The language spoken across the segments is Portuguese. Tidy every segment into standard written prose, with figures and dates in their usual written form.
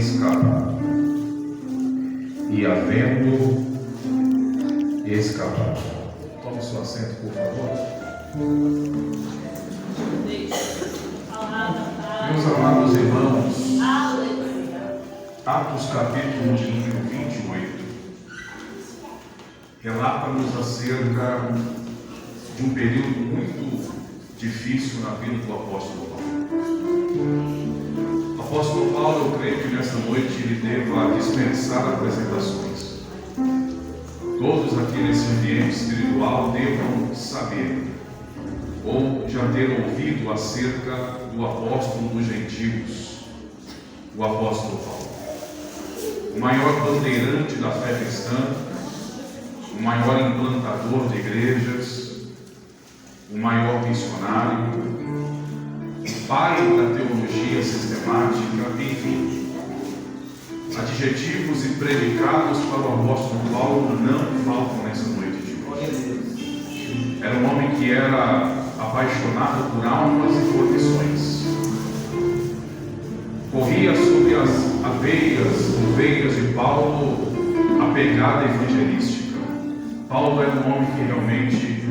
escapado. E havendo escapado. Tome seu assento, por favor. Meus amados irmãos, Atos capítulo de número 28 relata-nos acerca de um período muito difícil na vida do apóstolo Paulo. O apóstolo Paulo, eu creio que nessa noite ele deva dispensar apresentações. Todos aqui nesse ambiente espiritual devam saber ou já ter ouvido acerca do apóstolo dos gentios, o apóstolo Paulo, o maior bandeirante da fé cristã, o maior implantador de igrejas, o maior missionário, o pai da teologia sistemática, enfim, adjetivos e predicados para o apóstolo Paulo não faltam nessa noite de hoje. Era um homem que era apaixonado por almas e profissões. Corria sobre as veias de Paulo a pegada evangelística. Paulo era um homem que realmente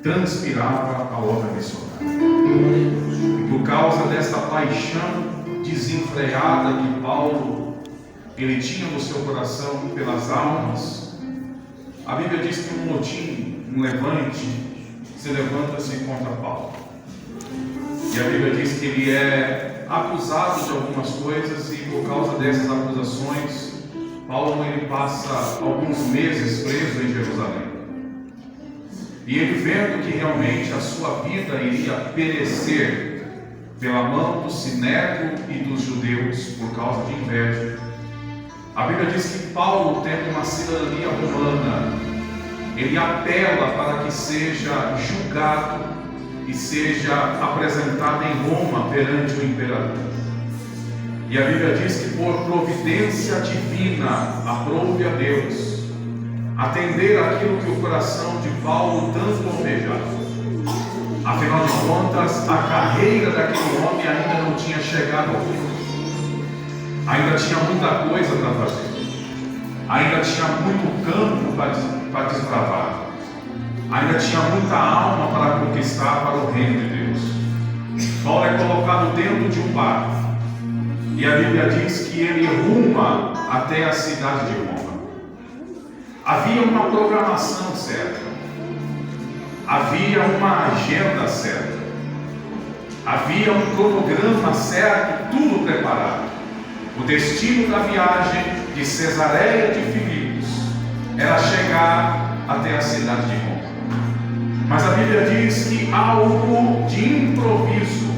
transpirava a obra missionária. E por causa desta paixão desenfreada que Paulo ele tinha no seu coração pelas almas, a Bíblia diz que um motim, um levante, se levanta-se contra Paulo. E a Bíblia diz que ele é acusado de algumas coisas e por causa dessas acusações, Paulo ele passa alguns meses preso em Jerusalém. E ele vendo que realmente a sua vida iria perecer pela mão do sinédrio e dos judeus por causa de inveja, a Bíblia diz que Paulo, tendo uma cidadania romana, ele apela para que seja julgado e seja apresentado em Roma perante o imperador. E a Bíblia diz que por providência divina aprouve a Deus atender aquilo que o coração de Paulo tanto almejava. Afinal de contas, a carreira daquele homem ainda não tinha chegado ao fim. Ainda tinha muita coisa para fazer. Ainda tinha muito campo para desbravar. Ainda tinha muita alma para conquistar para o reino de Deus. Paulo é colocado dentro de um barco. E a Bíblia diz que ele ruma até a cidade de Roma. Havia uma programação certa. Havia uma agenda certa. Havia um cronograma certo, tudo preparado. O destino da viagem de Cesareia de Filipos era chegar até a cidade de Roma. Mas a Bíblia diz que algo de improviso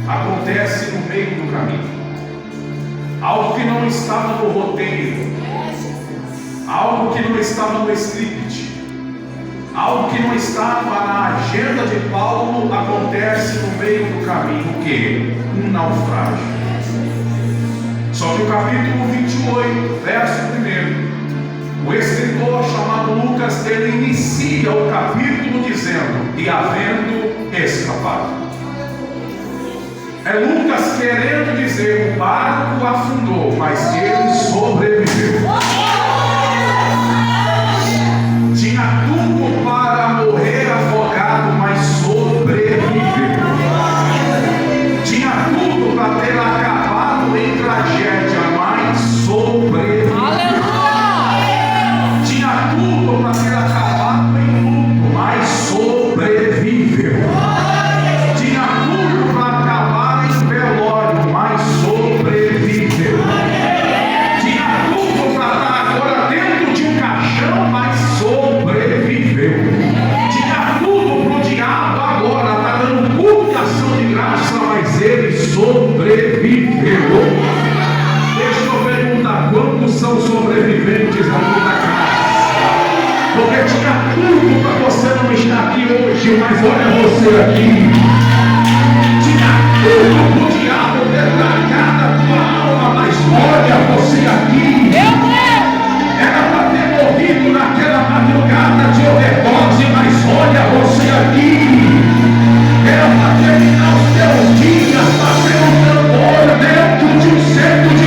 acontece no meio do caminho. Algo que não estava no roteiro, algo que não estava no script, algo que não estava na agenda de Paulo acontece no meio do caminho. O que? Um naufrágio. Só que o capítulo 28, verso 1, o escritor chamado Lucas, ele inicia o capítulo dizendo: e havendo escapado. É Lucas querendo dizer: o barco afundou, mas ele sobreviveu. Tinha tudo para morrer afogado, mas sobreviveu. Tinha tudo para ter acabado em tragédia, mas sobreviveu. Tinha tudo para ter acabado em luto, mas sobreviveu. Tinha tudo para acabar em velório, mas sobreviveu. Tinha tudo para estar agora dentro de um caixão, mas sobreviveu. Tinha tudo para o diabo agora estar dando culto de ação de graça, mas ele sobreviveu. Deixa eu perguntar: quantos são sobreviventes na tua casa? Porque tinha tudo para você não estar aqui hoje, mas olha você aqui. Tinha tudo para o diabo ter largado a tua alma, mas olha você aqui. Era para ter morrido naquela madrugada de overdose, mas olha você aqui. Era para terminar os teus dias fazendo tambor dentro de um centro de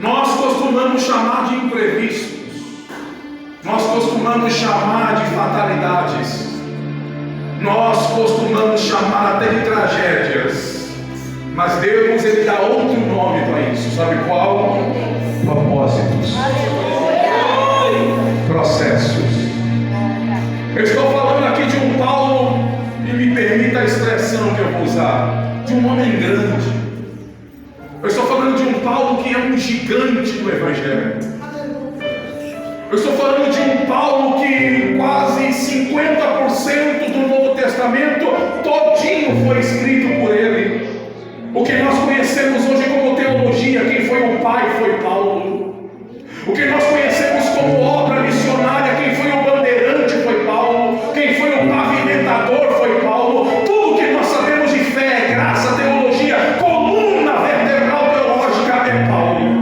Nós costumamos chamar de imprevistos, nós costumamos chamar de fatalidades, nós costumamos chamar até de tragédias, mas Deus, Ele dá outro nome para isso, sabe qual? Propósitos, processos. Eu estou falando aqui de um Paulo, e me permita a expressão que eu vou usar, de um homem grande. Eu estou falando de um Paulo que é um gigante do Evangelho. Eu estou falando de um Paulo que quase 50% do Novo Testamento todinho foi escrito por ele. O que nós conhecemos hoje como teologia, quem foi o pai foi Paulo. O que nós conhecemos como obra missionária, quem foi o bandeirante foi Paulo. Quem foi o pavimentador foi Paulo.